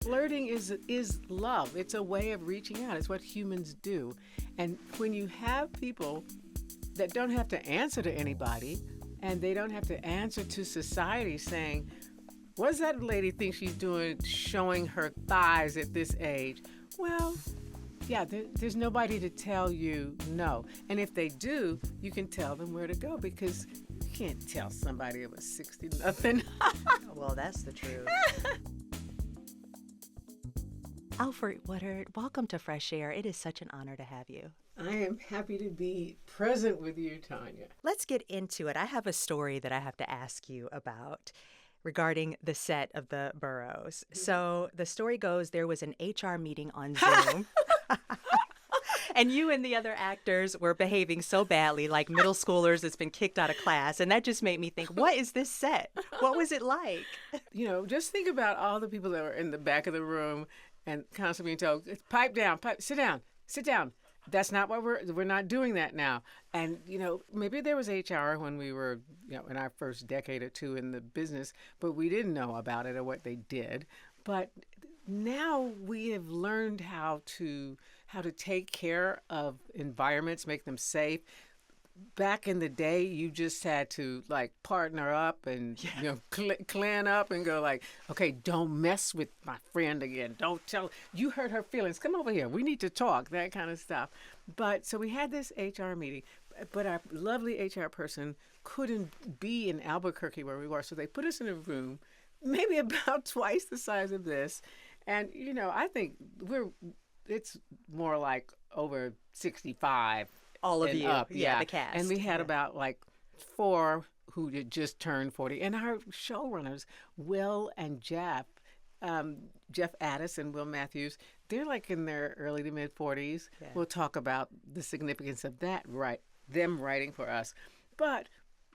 Flirting is love. It's a way of reaching out. It's what humans do. And when you have people that don't have to answer to anybody and they don't have to answer to society saying, what does that lady think she's doing showing her thighs at this age? Well, yeah, there's nobody to tell you no. And if they do, you can tell them where to go because you can't tell somebody it was 60 nothing. Well, that's the truth. Alfre Woodard, welcome to Fresh Air. It is such an honor to have you. I am happy to be present with you, Tonya. Let's get into it. I have a story that I have to ask you about regarding the set of the Boroughs. So the story goes there was an HR meeting on Zoom. And you and the other actors were behaving so badly, like middle schoolers that's been kicked out of class. And that just made me think, what is this set? What was it like? You know, just think about all the people that were in the back of the room and constantly being told, pipe down, sit down. That's not what we're not doing that now. And, you know, maybe there was HR when we were, you know, in our first decade or two in the business, but we didn't know about it or what they did. But now we have learned how to take care of environments, make them safe. Back in the day, you just had to like partner up and you know clan up and go like, okay, don't mess with my friend again. Don't tell you hurt her feelings. Come over here. We need to talk. That kind of stuff. But so we had this HR meeting, but our lovely HR person couldn't be in Albuquerque where we were, so they put us in a room, maybe about twice the size of this, and you know I think it's more like over 65. All of you. Up, yeah, the cast. And we had about like 4 who had just turned 40. And our showrunners, Will and Jeff Addis and Will Matthews, they're like in their early to mid 40s. Yeah. We'll talk about the significance of that, them writing for us. But,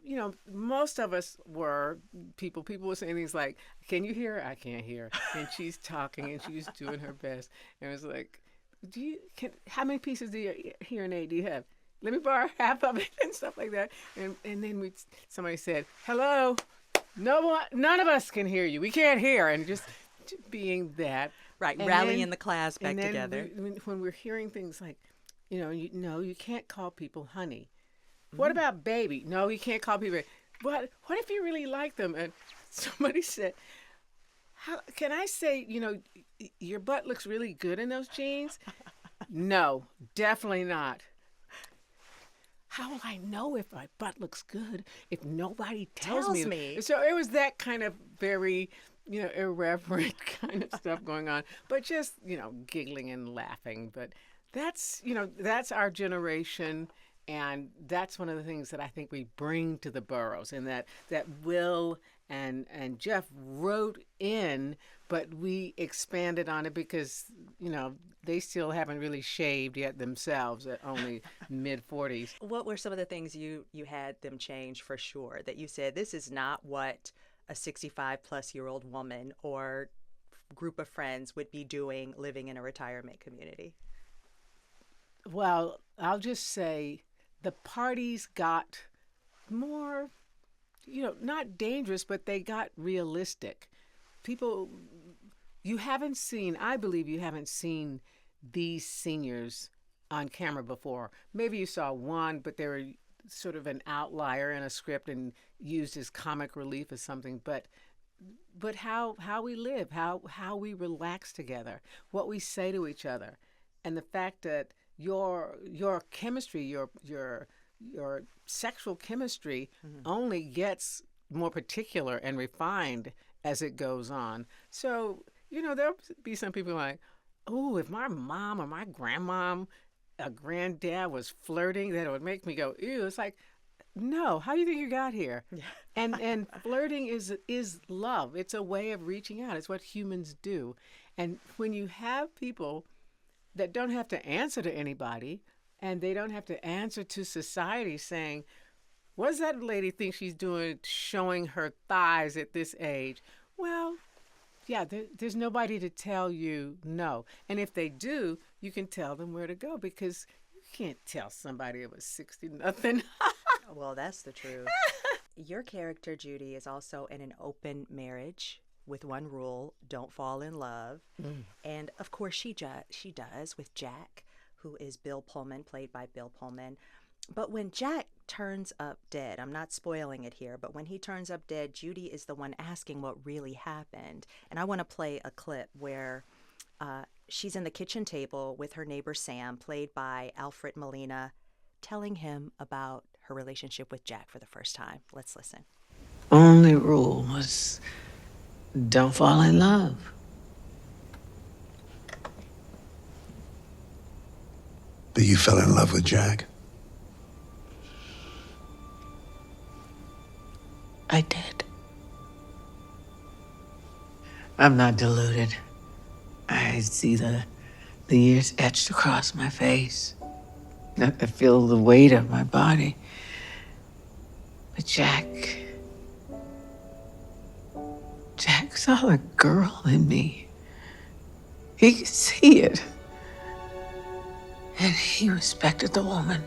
you know, most of us were people were saying things like, can you hear her? I can't hear her. And she's talking and she's doing her best. And it was like, how many pieces of your hearing aid do you have? Let me borrow half of it and stuff like that. And then somebody said, hello, none of us can hear you. We can't hear. And just being that. Right, and rallying then, the class back together. When we're hearing things like, you can't call people honey. Mm-hmm. What about baby? No, you can't call people. What if you really like them? And somebody said, how can I say, your butt looks really good in those jeans? No, definitely not. How will I know if my butt looks good if nobody tells me? So it was that kind of very, irreverent kind of stuff going on, but just, giggling and laughing. But that's our generation. And that's one of the things that I think we bring to the Boroughs, and that Will and Jeff wrote in, but we expanded on it because, they still haven't really shaved yet themselves at only mid-40s. What were some of the things you had them change for sure, that you said, this is not what a 65-plus-year-old woman or group of friends would be doing living in a retirement community? Well, I'll just say the parties got more, not dangerous, but they got realistic. People, I believe you haven't seen these seniors on camera before. Maybe you saw one, but they were sort of an outlier in a script and used as comic relief or something. But how we live, how we relax together, what we say to each other, and the fact that your chemistry, your sexual chemistry only gets more particular and refined as it goes on. So, there'll be some people like, oh, if my mom or my grandmom, a granddad was flirting, that would make me go, ew. It's like, no, how do you think you got here? Yeah. And flirting is love. It's a way of reaching out. It's what humans do. And when you have people that don't have to answer to anybody, and they don't have to answer to society saying, what does that lady think she's doing showing her thighs at this age? Well, yeah, there's nobody to tell you no. And if they do, you can tell them where to go because you can't tell somebody it was 60 nothing. Well, that's the truth. Your character, Judy, is also in an open marriage. with one rule: don't fall in love. Mm. And of course, she does with Jack, who is Bill Pullman, played by Bill Pullman. But when Jack turns up dead, I'm not spoiling it here, but when he turns up dead, Judy is the one asking what really happened. And I want to play a clip where she's in the kitchen table with her neighbor Sam, played by Alfred Molina, telling him about her relationship with Jack for the first time. Let's listen. Only rule was don't fall in love. But you fell in love with Jack. I did. I'm not deluded. I see the years etched across my face. I feel the weight of my body. But Jack saw a girl in me. He could see it. And he respected the woman.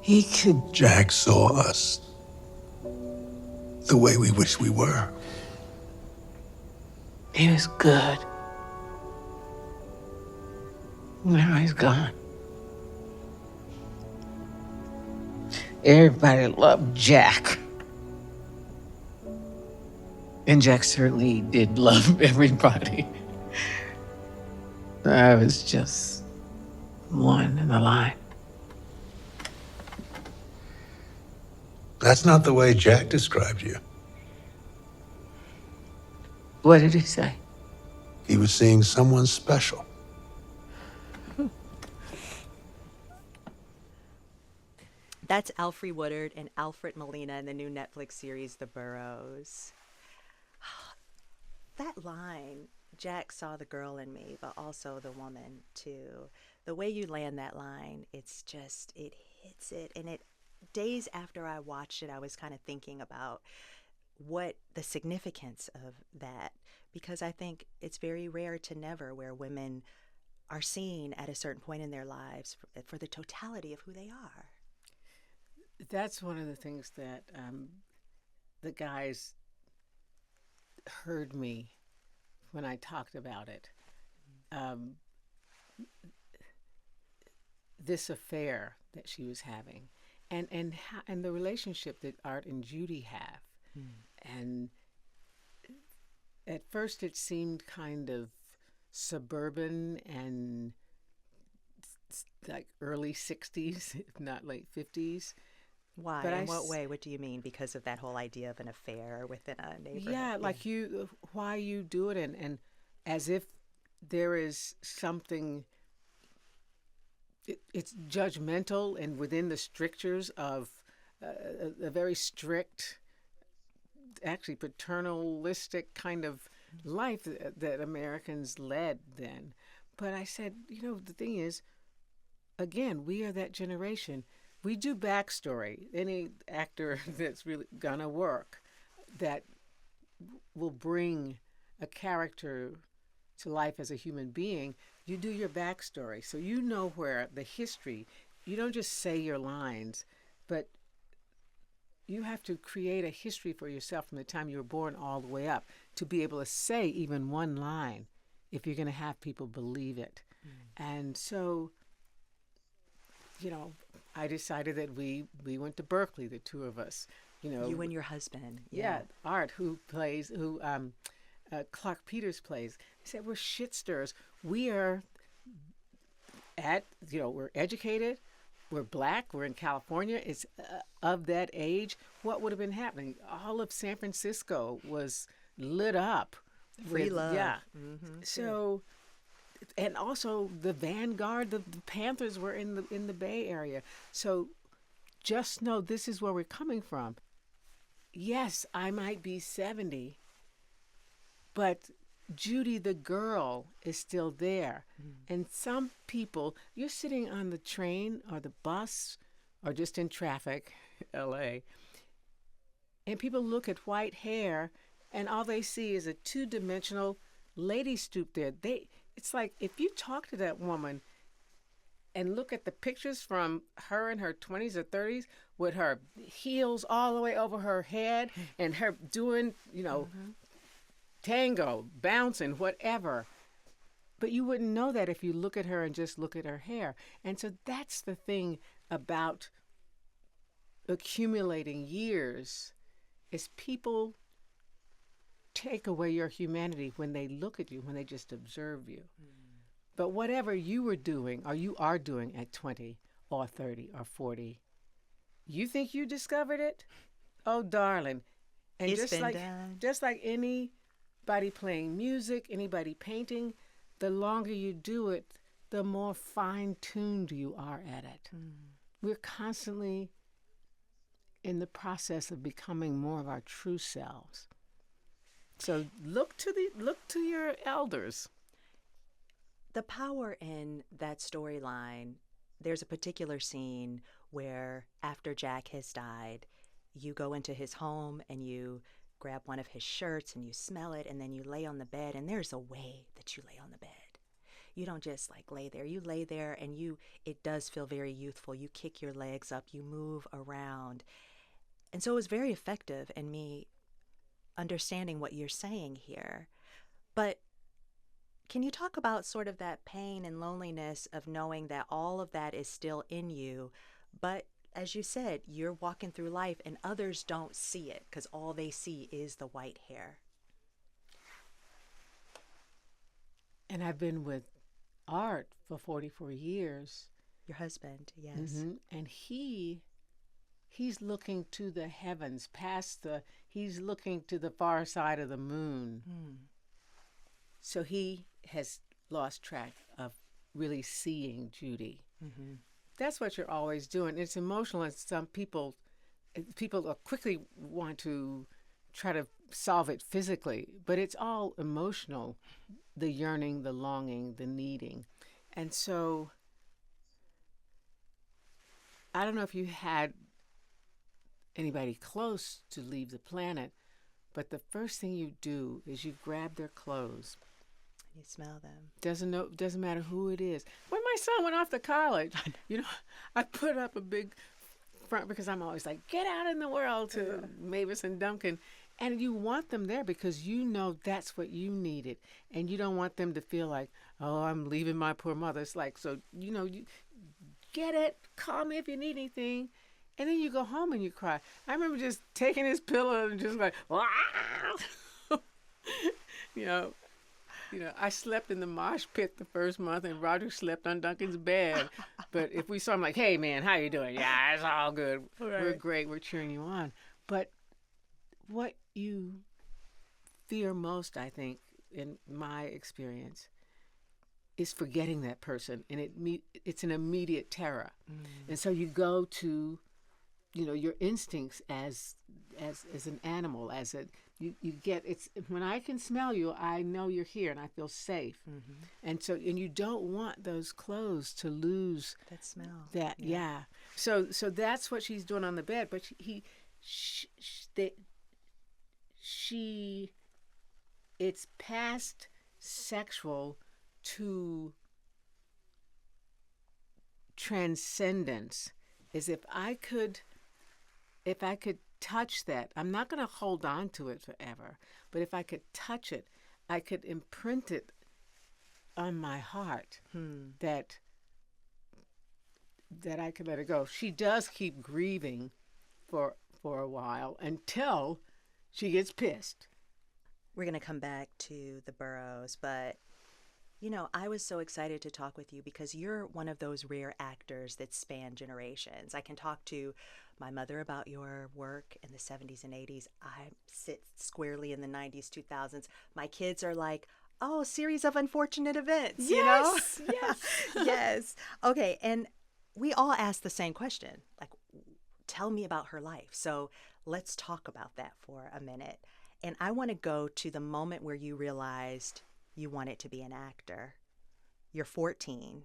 He could. Jack saw us the way we wish we were. He was good. Now he's gone. Everybody loved Jack. And Jack certainly did love everybody. I was just one in the line. That's not the way Jack described you. What did he say? He was seeing someone special. That's Alfre Woodard and Alfred Molina in the new Netflix series, The Boroughs. That line, Jack saw the girl in me, but also the woman too. The way you land that line, it's just, it hits it. And it, days after I watched it, I was kind of thinking about what the significance of that, because I think it's very rare to never where women are seen at a certain point in their lives for the totality of who they are. That's one of the things that the guys heard me when I talked about it. This affair that she was having, and the relationship that Art and Judy have, and at first it seemed kind of suburban and like early 60s, if not late 50s. Why? But in what way? What do you mean? Because of that whole idea of an affair within a neighborhood? Yeah, like why you do it, and as if there is something, it's judgmental and within the strictures of a very strict, actually paternalistic kind of life that Americans led then. But I said, the thing is, again, we are that generation. We do backstory. Any actor that's really gonna work that will bring a character to life as a human being, you do your backstory. So you know where the history, you don't just say your lines, but you have to create a history for yourself from the time you were born all the way up to be able to say even one line if you're going to have people believe it. And so, I decided that we went to Berkeley, the two of us. You and your husband. Yeah, Art, who Clark Peters plays. He said, we're shit stirrers. We are we're educated, we're black, we're in California. It's of that age. What would have been happening? All of San Francisco was lit up. Free love. Yeah. Mm-hmm. So, and also the vanguard, the Panthers were in the Bay Area. So just know this is where we're coming from. Yes, I might be 70, but Judy the girl is still there. And some people, you're sitting on the train or the bus or just in traffic, LA, and people look at white hair and all they see is a two-dimensional lady stoop there. It's like if you talk to that woman and look at the pictures from her in her 20s or 30s, with her heels all the way over her head and her doing, you know, tango, bouncing, whatever. But you wouldn't know that if you look at her and just look at her hair. And so that's the thing about accumulating years, is people take away your humanity when they look at you, when they just observe you. But whatever you were doing or you are doing at 20 or 30 or 40, you think you discovered it? Oh, darling. And It's just been like done. just like anybody playing music, anybody painting, the longer you do it, the more fine-tuned you are at it. We're constantly in the process of becoming more of our true selves. So look to your elders. The power in that storyline, there's a particular scene where after Jack has died, you go into his home and you grab one of his shirts and you smell it, and then you lay on the bed, and there's a way that you lay on the bed. You don't just like lay there. You lay there and it does feel very youthful. You kick your legs up, you move around. And so it was very effective in me understanding what you're saying here. But can you talk about sort of that pain and loneliness of knowing that all of that is still in you, but as you said, you're walking through life and others don't see it because all they see is the white hair? And I've been with Art for 44 years. Your husband, yes. And he's looking to the heavens, he's looking to the far side of the moon. So he has lost track of really seeing Judy. That's what you're always doing. It's emotional, and some people quickly want to try to solve it physically, but it's all emotional, the yearning, the longing, the needing. And so I don't know if you had anybody close to leave the planet, but the first thing you do is you grab their clothes. You smell them. Doesn't matter who it is. When my son went off to college, I put up a big front because I'm always like, get out in the world to Mavis and Duncan. And you want them there because you know that's what you needed. And you don't want them to feel like, oh, I'm leaving my poor mother. It's like, so, you get it, call me if you need anything. And then you go home and you cry. I remember just taking his pillow and just like, wow. I slept in the mosh pit the first month, and Roger slept on Duncan's bed. But if we saw him, like, hey, man, how you doing? Yeah, it's all good. Right. We're great. We're cheering you on. But what you fear most, I think, in my experience, is forgetting that person, and it's an immediate terror. And so you go to, your instincts as an animal, you get, it's when I can smell you, I know you're here and I feel safe. And so, and you don't want those clothes to lose that smell. Yeah. So that's what she's doing on the bed, but it's past sexual to transcendence. Is if I could touch that, I'm not going to hold on to it forever, but if I could touch it, I could imprint it on my heart that I could let it go. She does keep grieving for a while until she gets pissed. We're going to come back to the Boroughs, but I was so excited to talk with you because you're one of those rare actors that span generations. I can talk to my mother about your work in the 70s and 80s. I sit squarely in the 90s, 2000s. My kids are like, oh, series of unfortunate events, Yes. Yes. Okay, and we all ask the same question, like, tell me about her life. So let's talk about that for a minute. And I want to go to the moment where you realized you wanted to be an actor. You're 14,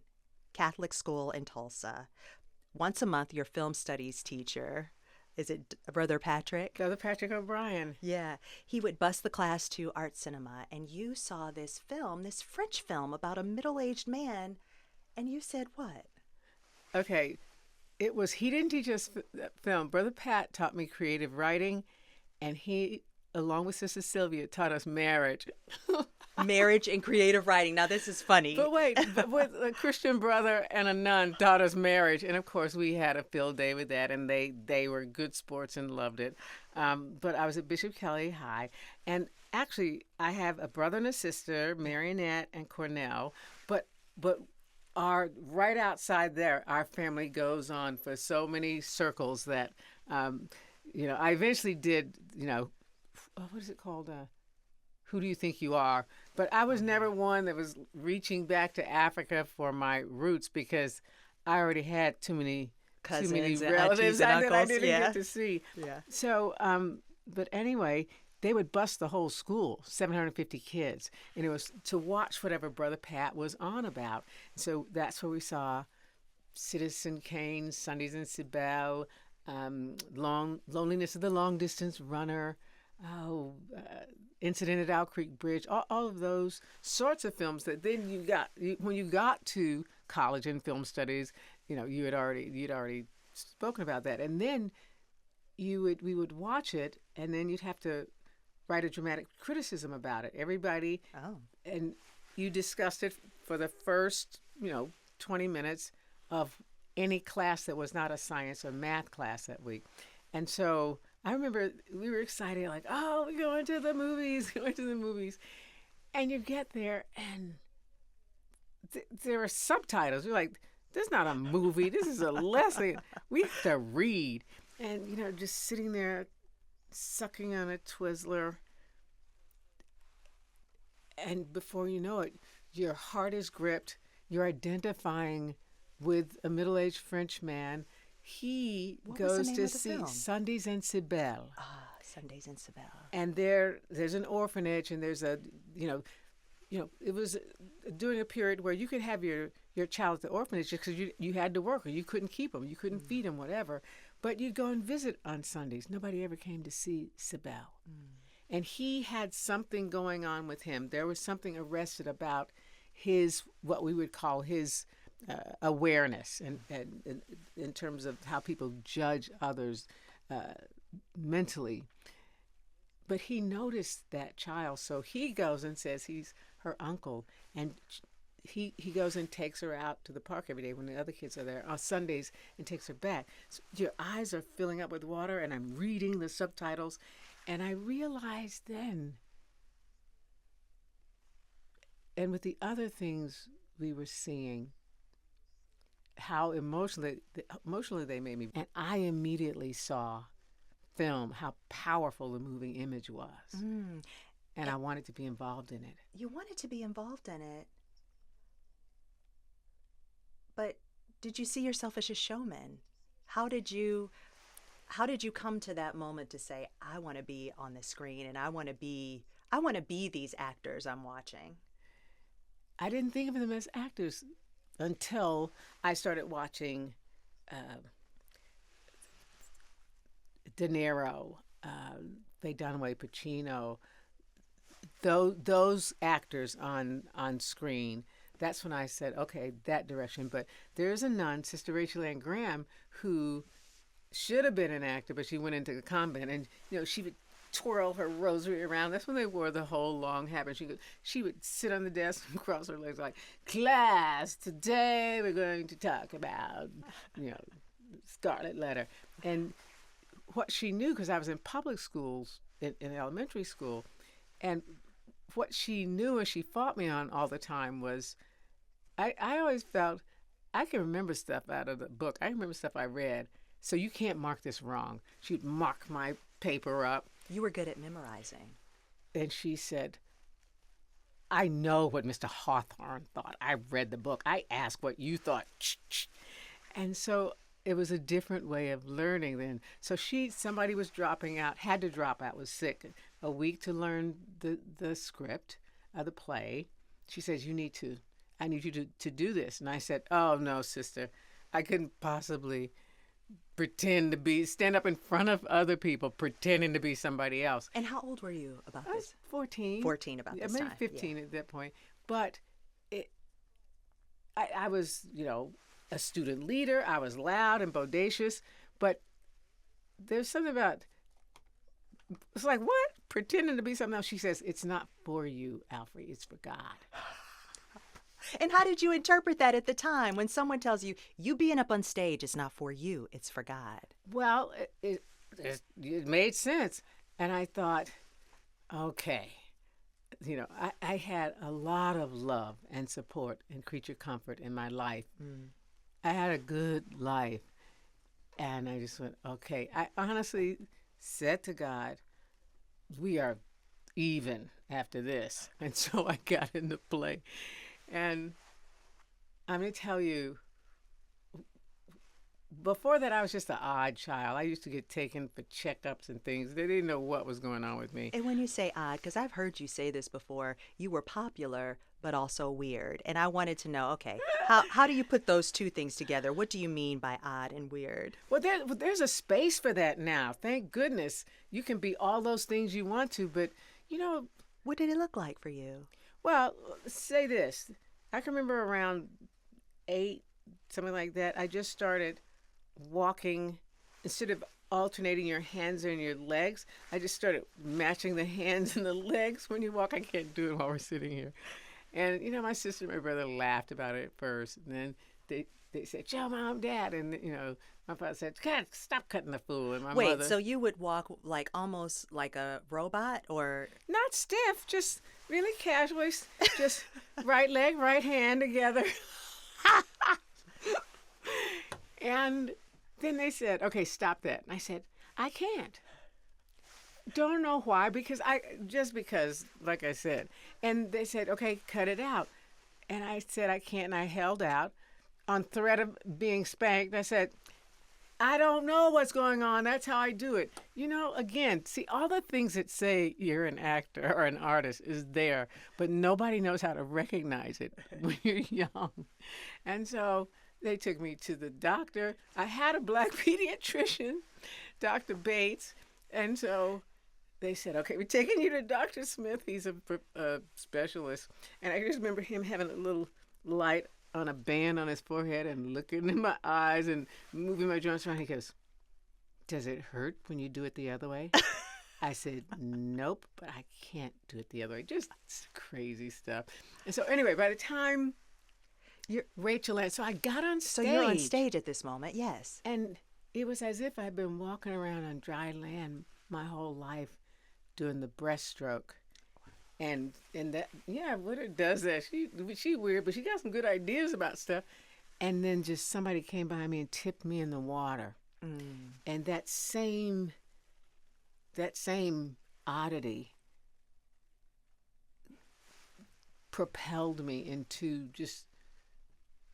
Catholic school in Tulsa. Once a month, your film studies teacher, is it Brother Patrick? Brother Patrick O'Brien. Yeah. He would bus the class to art cinema, and you saw this film, this French film about a middle-aged man, and you said what? Okay. It was, he didn't teach us film. Brother Pat taught me creative writing, and he, along with Sister Sylvia, taught us marriage. Marriage and creative writing. Now, this is funny. But wait, but with a Christian brother and a nun taught us marriage, and of course we had a field day with that, and they were good sports and loved it. But I was at Bishop Kelly High, and actually I have a brother and a sister, Marionette and Cornell, but our right outside there, our family goes on for so many circles that, I eventually did, what is it called? Who do you think you are? But I was never one that was reaching back to Africa for my roots because I already had too many Cousins and relatives aunties and that I uncles. didn't Yeah. get to see. Yeah. So, but anyway, they would bus the whole school, 750 kids, and it was to watch whatever Brother Pat was on about. So that's where we saw Citizen Kane, Sundays in Cibele, Loneliness of the Long Distance Runner, Incident at Owl Creek Bridge, all of those sorts of films that then when you got to college and film studies, you'd already spoken about that, and then we would watch it, and then you'd have to write a dramatic criticism about it. Everybody, and you discussed it for the first 20 minutes of any class that was not a science or math class that week, and so. I remember we were excited, like, oh, we're going to the movies. And you get there, and there are subtitles. You're like, this is not a movie. This is a lesson. We have to read. And, just sitting there sucking on a Twizzler. And before you know it, your heart is gripped. You're identifying with a middle-aged French man. He goes to see Sundays in Cibele. Sundays in Cibele. And there's an orphanage, and there's a, it was during a period where you could have your child at the orphanage just because you had to work, or you couldn't keep him, you couldn't feed him, whatever. But you'd go and visit on Sundays. Nobody ever came to see Cibele. And he had something going on with him. There was something arrested about his, what we would call his awareness and in terms of how people judge others mentally. But he noticed that child, so he goes and says he's her uncle, and he goes and takes her out to the park every day when the other kids are there on Sundays and takes her back. So your eyes are filling up with water, and I'm reading the subtitles, and I realized then, and with the other things we were seeing, how emotionally they made me. And I immediately saw film, how powerful the moving image was. And I wanted to be involved in it. You wanted to be involved in it. But did you see yourself as a showman? How did you come to that moment to say, I want to be on the screen, and I want to be these actors I'm watching? I didn't think of them as actors until I started watching De Niro, Faye Dunaway, Pacino, those actors on screen. That's when I said, okay, that direction. But there's a nun, Sister Rachel Ann Graham, who should have been an actor, but she went into the convent, and she would twirl her rosary around. That's when they wore the whole long habit. She would sit on the desk and cross her legs like, class, today we're going to talk about, Scarlet Letter. And what she knew, because I was in public schools, in elementary school, and what she knew and she fought me on all the time was, I always felt, I can remember stuff out of the book. I remember stuff I read, so you can't mark this wrong. She'd mark my paper up. You were good at memorizing. And she said, I know what Mr. Hawthorne thought. I read the book. I asked what you thought. And so it was a different way of learning then. So somebody was dropping out, had to drop out, was sick, a week to learn the script of the play. She says, I need you to do this. And I said, oh, no, sister, I couldn't possibly stand up in front of other people pretending to be somebody else. And how old were you about I was this? 14. 14 about this maybe time. 15 at that point. But I was, a student leader. I was loud and bodacious, but there's something about, it's like, what? Pretending to be something else. She says, it's not for you, Alfre, it's for God. And how did you interpret that at the time when someone tells you, you being up on stage is not for you, it's for God? Well, it made sense. And I thought, okay, I had a lot of love and support and creature comfort in my life. I had a good life. And I just went, okay. I honestly said to God, we are even after this. And so I got into play. And I'm going to tell you, before that, I was just an odd child. I used to get taken for checkups and things. They didn't know what was going on with me. And when you say odd, because I've heard you say this before, you were popular, but also weird. And I wanted to know, okay, how do you put those two things together? What do you mean by odd and weird? Well, there's a space for that now. Thank goodness. You can be all those things you want to, but, What did it look like for you? well, say this. I can remember around 8, something like that, I just started walking. Instead of alternating your hands and your legs, I just started matching the hands and the legs when you walk. I can't do it while we're sitting here. And, my sister and my brother laughed about it at first. And then they said, "Joe, Mom, Dad." And, my father said, "God, stop cutting the fool." And my Wait, mother, so you would walk like almost like a robot or? not stiff, just really casually, just right leg, right hand together. And then they said, "Okay, stop that." And I said, "I can't." Don't know why, because like I said. And they said, "Okay, cut it out." And I said, "I can't." And I held out on threat of being spanked. I said, "I don't know what's going on. That's how I do it." Again, see, all the things that say you're an actor or an artist is there, but nobody knows how to recognize it when you're young. And so they took me to the doctor. I had a black pediatrician, Dr. Bates. And so they said, "Okay, we're taking you to Dr. Smith. He's a specialist." And I just remember him having a little light on a band on his forehead and looking in my eyes and moving my joints around. He goes, "Does it hurt when you do it the other way?" I said, "Nope, but I can't do it the other way." Just crazy stuff. And so anyway, by the time Rachel and so I got on stage. So you're on stage at this moment, yes. And it was as if I'd been walking around on dry land my whole life doing the breaststroke. And that, Woodard does that. She weird, but she got some good ideas about stuff. And then just somebody came by me and tipped me in the water. And that same oddity propelled me into just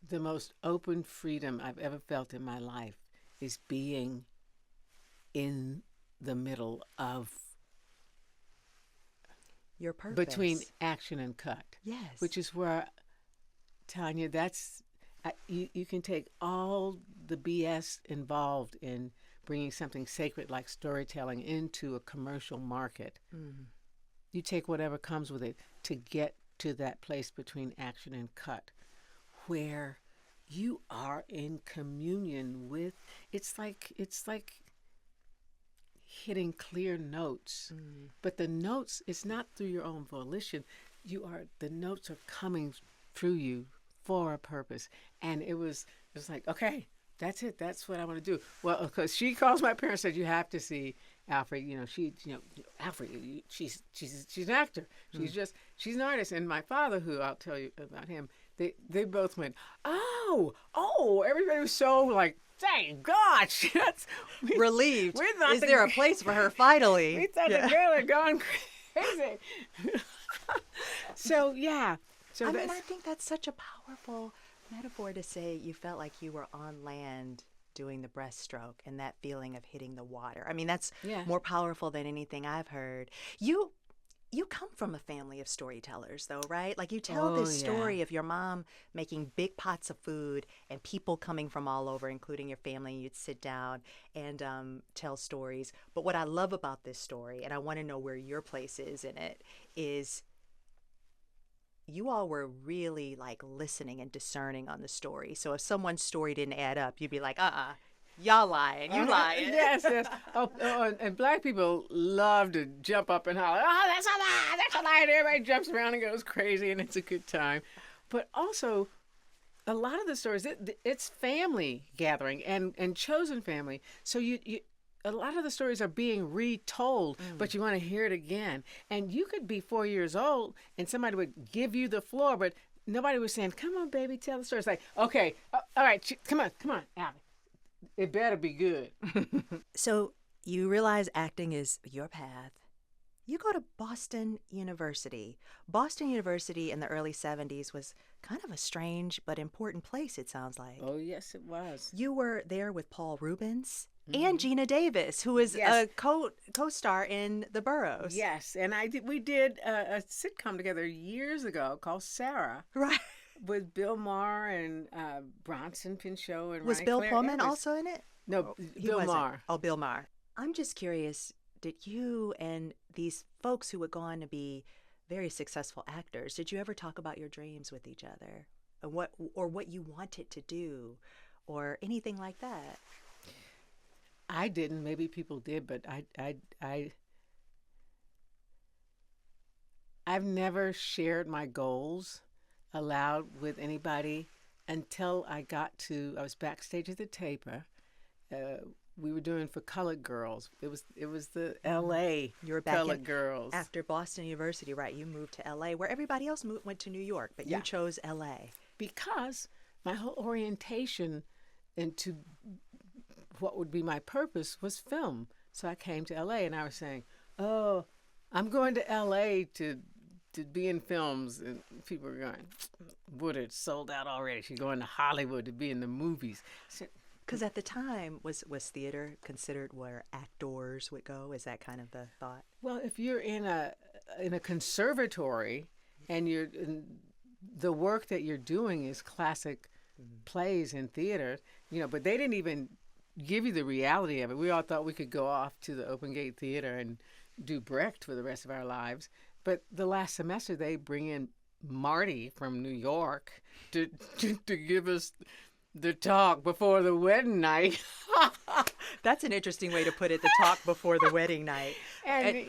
the most open freedom I've ever felt in my life, is being in the middle of Your purpose. between action and cut. Yes. Which is where, Tonya, you can take all the BS involved in bringing something sacred like storytelling into a commercial market. You take whatever comes with it to get to that place between action and cut, where you are in communion with, it's like hitting clear notes. But the notes, it's not through your own volition. The notes are coming through you for a purpose. And it was like, okay, that's it. That's what I want to do. Well, because she calls my parents and said, "You have to see Alfre." Alfre, she's an actor. She's an artist. And my father, who I'll tell you about him, they both went, oh, everybody was so like, thank God. Relieved. Is the- there a place for her finally? We thought the girl had gone crazy. So, yeah. So I think that's such a powerful metaphor to say you felt like you were on land doing the breaststroke and that feeling of hitting the water. I mean, that's more powerful than anything I've heard. You come from a family of storytellers, though, right? Like you tell this story of your mom making big pots of food and people coming from all over, including your family. You'd sit down and tell stories. But what I love about this story, and I want to know where your place is in it, is You all were really like listening and discerning on the story. So if someone's story didn't add up, you'd be like, y'all lying, you lying. Yes, yes. And black people love to jump up and holler, oh, that's a lie, that's a lie. And everybody jumps around and goes crazy, and it's a good time. But also, a lot of the stories, it's family gathering and chosen family. So you a lot of the stories are being retold, but you want to hear it again. And you could be 4 years old, and somebody would give you the floor, but nobody was saying, come on, baby, tell the story. It's like, okay, all right, come on, Abby. It better be good. So you realize acting is your path. You go to Boston University. Boston University in the early 70s was kind of a strange but important place, it sounds like. Oh, yes, it was. You were there with Paul Rubens and Gina Davis, who was Yes. a co-star in The Boroughs. Yes, and we did a sitcom together years ago called Sarah Right. with Bill Maher and Bronson Pinchot and Was Ryan Bill Clare Pullman Evans. also in it? No, He Bill wasn't. Maher. Oh, Bill Maher. I'm just curious, did you and these folks who would go on to be very successful actors, did you ever talk about your dreams with each other? And what you wanted to do or anything like that? I didn't. Maybe people did, but I've never shared my goals aloud with anybody until I was backstage at the Taper. We were doing for Colored Girls. It was the L.A. You were back Colored Girls. after Boston University, right? You moved to L.A., where everybody else went to New York, but Yeah. you chose L.A. Because my whole orientation into what would be my purpose was film. So I came to LA and I was saying, oh, I'm going to LA to be in films. And people were going, Woodard sold out already. She's going to Hollywood to be in the movies. Because at the time, was theater considered where actors would go? Is that kind of the thought? Well, if you're in a conservatory and the work that you're doing is classic plays and theater, but they didn't even give you the reality of it. We all thought we could go off to the Open Gate Theater and do Brecht for the rest of our lives. But the last semester, they bring in Marty from New York to give us the talk before the wedding night. That's an interesting way to put it, the talk before the wedding night. And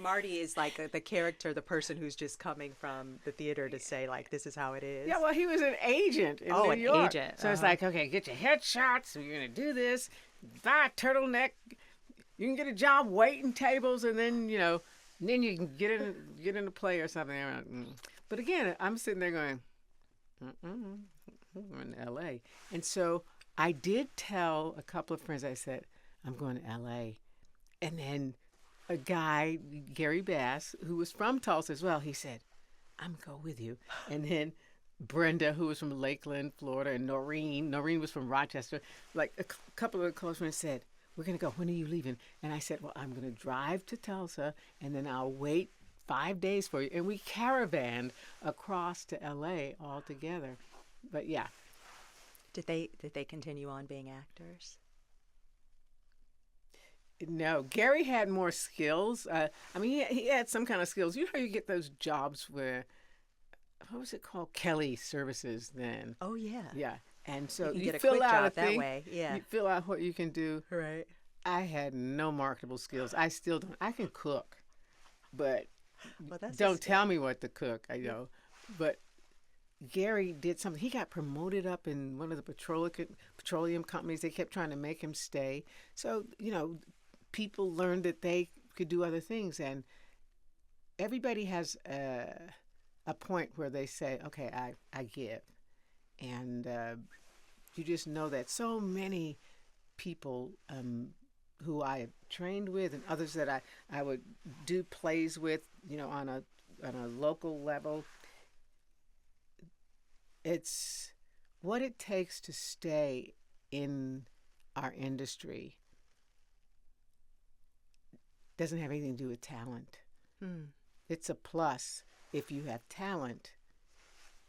Marty is like the character, the person who's just coming from the theater to say, like, this is how it is. Yeah, well, he was an agent in New an York. agent. So it's like, okay, get your headshots. We're going to do this. Buy a turtleneck. You can get a job waiting tables, and then, then you can get in a play or something. But again, I'm sitting there going, we're in L.A. And so I did tell a couple of friends, I said, I'm going to L.A. And then a guy, Gary Bass, who was from Tulsa as well, he said, I'm going to go with you. And then Brenda, who was from Lakeland, Florida, and Noreen was from Rochester. Like a couple of close friends said, we're going to go. When are you leaving? And I said, well, I'm going to drive to Tulsa, and then I'll wait 5 days for you. And we caravanned across to L.A. all together. But yeah. Did they continue on being actors? No, Gary had more skills. He had some kind of skills. You know how you get those jobs where, what was it called? Kelly Services then. Oh, yeah. Yeah. And so you you get a fill quick out job a thing. that way. Yeah. You fill out what you can do. Right. I had no marketable skills. I still don't. I can cook, but Well, that's don't tell me what to cook. But Gary did something. He got promoted up in one of the petroleum companies. They kept trying to make him stay. So, people learned that they could do other things. And everybody has a point where they say, okay, I give. And you just know that so many people who I have trained with and others that I would do plays with, on a local level, it's what it takes to stay in our industry doesn't have anything to do with talent. It's a plus if you have talent,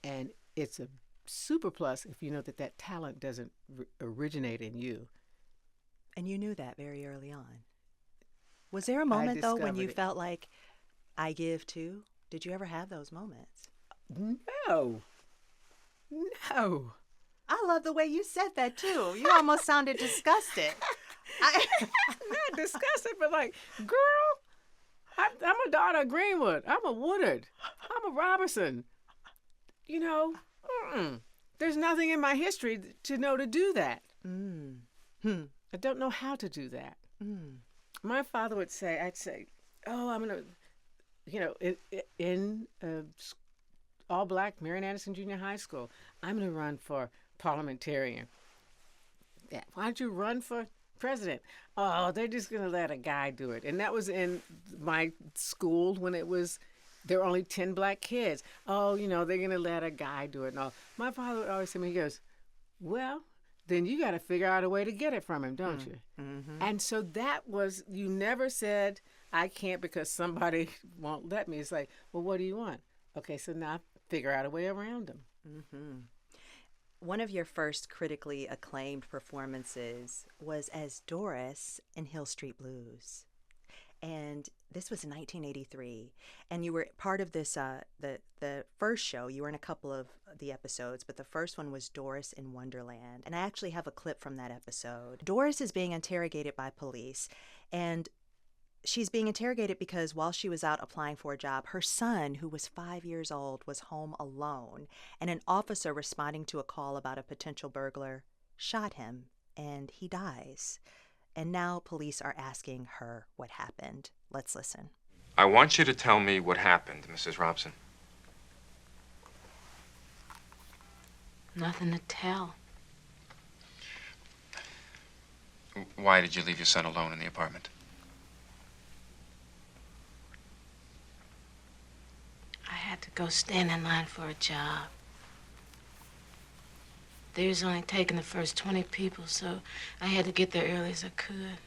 and it's a super plus if you know that talent doesn't originate in you. And you knew that very early on. Was there a moment, though, when you discovered it. felt like, I give too? Did you ever have those moments? No. No. I love the way you said that too. You almost sounded disgusted. Not disgusted, but like, girl, I'm a daughter of Greenwood. I'm a Woodard. I'm a Robertson. You know, there's nothing in my history to know to do that. I don't know how to do that. My father would say, I'd say, oh, I'm going to, in all black Marian Anderson Junior High School, I'm going to run for parliamentarian. Yeah, why don't you run for president? Oh, they're just going to let a guy do it. And that was in my school when there were only 10 black kids. Oh, they're going to let a guy do it. And all. My father would always say to me, he goes, well, then you got to figure out a way to get it from him, don't you? Mm-hmm. And so that was, you never said, I can't because somebody won't let me. It's like, well, what do you want? Okay, so now figure out a way around him. Mm-hmm. One of your first critically acclaimed performances was as Doris in Hill Street Blues. And this was in 1983. And you were part of this, the first show. You were in a couple of the episodes, but the first one was Doris in Wonderland. And I actually have a clip from that episode. Doris is being interrogated by police, and she's being interrogated because while she was out applying for a job, her son, who was 5 years old, was home alone. And an officer responding to a call about a potential burglar shot him, and he dies. And now police are asking her what happened. Let's listen. I want you to tell me what happened, Mrs. Robson. Nothing to tell. Why did you leave your son alone in the apartment? I had to go stand in line for a job. They was only taking the first 20 people, so I had to get there early as I could.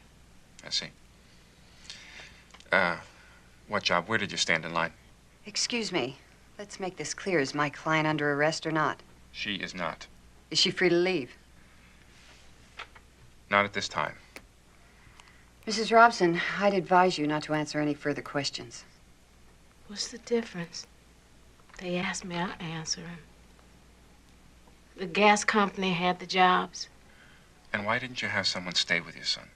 I see. What job? Where did you stand in line? Excuse me. Let's make this clear. Is my client under arrest or not? She is not. Is she free to leave? Not at this time. Mrs. Robson, I'd advise you not to answer any further questions. What's the difference? They asked me, I'll answer them. The gas company had the jobs. And why didn't you have someone stay with your son?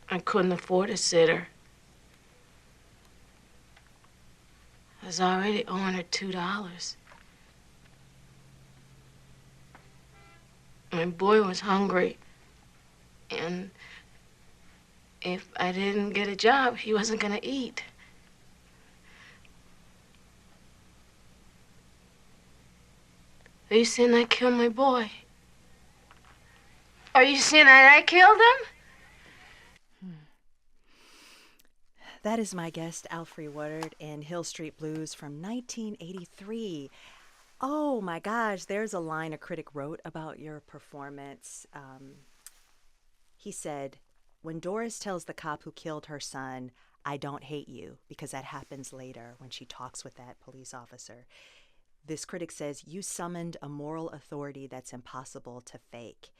I couldn't afford a sitter. I was already owing her $2. My boy was hungry, and if I didn't get a job, he wasn't gonna eat. Are you saying I killed my boy? Are you saying that I killed him? That is my guest, Alfre Woodard, in Hill Street Blues from 1983. Oh my gosh, there's a line a critic wrote about your performance. He said, when Doris tells the cop who killed her son, I don't hate you, because that happens later when she talks with that police officer. This critic says, you summoned a moral authority that's impossible to fake.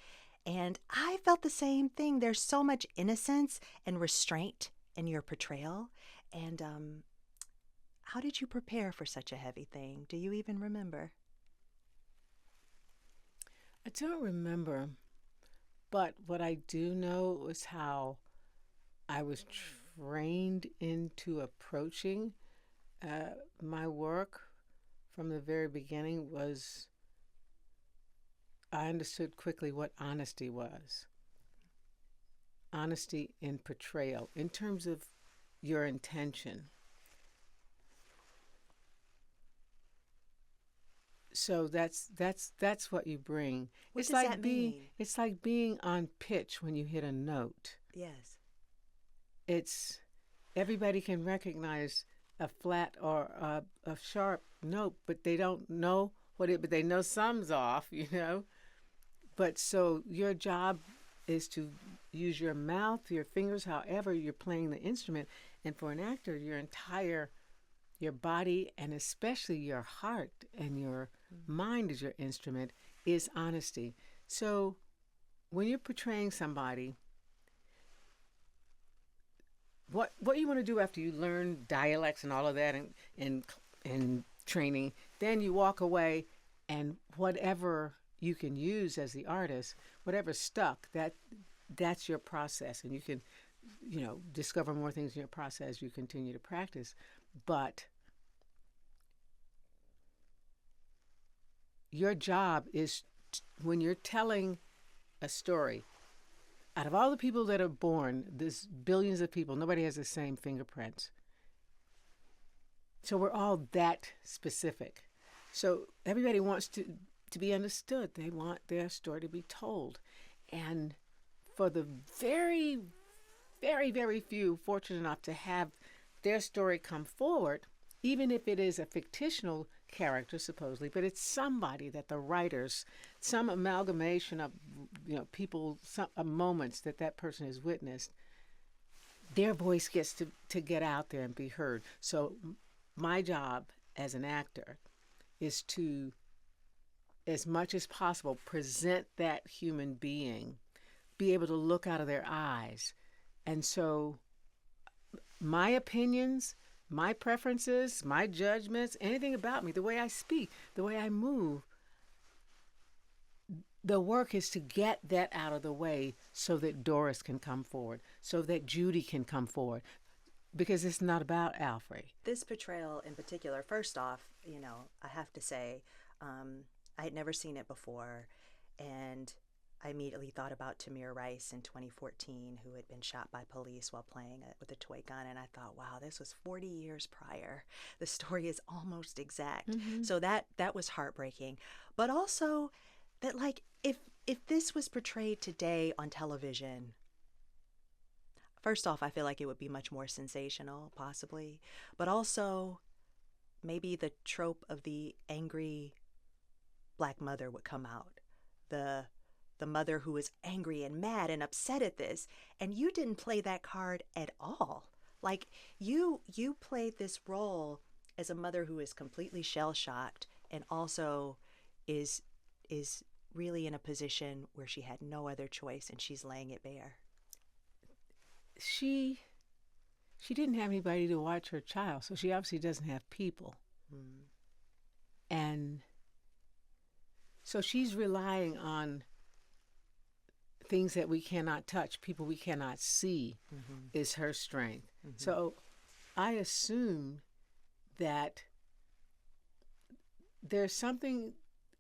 And I felt the same thing. There's so much innocence and restraint in your portrayal. And how did you prepare for such a heavy thing? Do you even remember? I don't remember, but what I do know is how I was trained into approaching my work from the very beginning. Was I understood quickly what honesty was. Honesty in portrayal, in terms of your intention. So that's what you bring. What does that mean? It's like being on pitch when you hit a note. Yes. It's everybody can recognize a flat or a sharp note, but they don't know but they know something's off, But so your job is to use your mouth, your fingers, however you're playing the instrument. And for an actor, your body, and especially your heart and your mind as your instrument, is honesty. So when you're portraying somebody, what you want to do after you learn dialects and all of that and training, then you walk away, and whatever you can use as the artist, whatever stuck, that's your process, and you can, discover more things in your process as you continue to practice. But your job is, when you're telling a story, out of all the people that are born, there's billions of people, nobody has the same fingerprints. So we're all that specific. So everybody wants to be understood. They want their story to be told. And for the very, very, very few fortunate enough to have their story come forward, even if it is a fictional character, supposedly, but it's somebody that the writers, some amalgamation of people, some moments that person has witnessed, their voice gets to get out there and be heard. So my job as an actor is to, as much as possible, present that human being, be able to look out of their eyes. And so my opinions, my preferences, my judgments, anything about me, the way I speak, the way I move, the work is to get that out of the way so that Doris can come forward, so that Judy can come forward, because it's not about Alfre. This portrayal in particular, first off, I have to say, I had never seen it before, and I immediately thought about Tamir Rice in 2014, who had been shot by police while playing with a toy gun, and I thought, wow, this was 40 years prior. The story is almost exact. Mm-hmm. So that was heartbreaking. But also that, like, if this was portrayed today on television, first off, I feel like it would be much more sensational, possibly. But also, maybe the trope of the angry Black mother would come out. The mother who is angry and mad and upset at this. And you didn't play that card at all. Like, you played this role as a mother who is completely shell-shocked and also is really in a position where she had no other choice, and she's laying it bare. She didn't have anybody to watch her child, so she obviously doesn't have people. Mm. And so she's relying on things that we cannot touch, people we cannot see, mm-hmm. is her strength. Mm-hmm. So I assume that there's something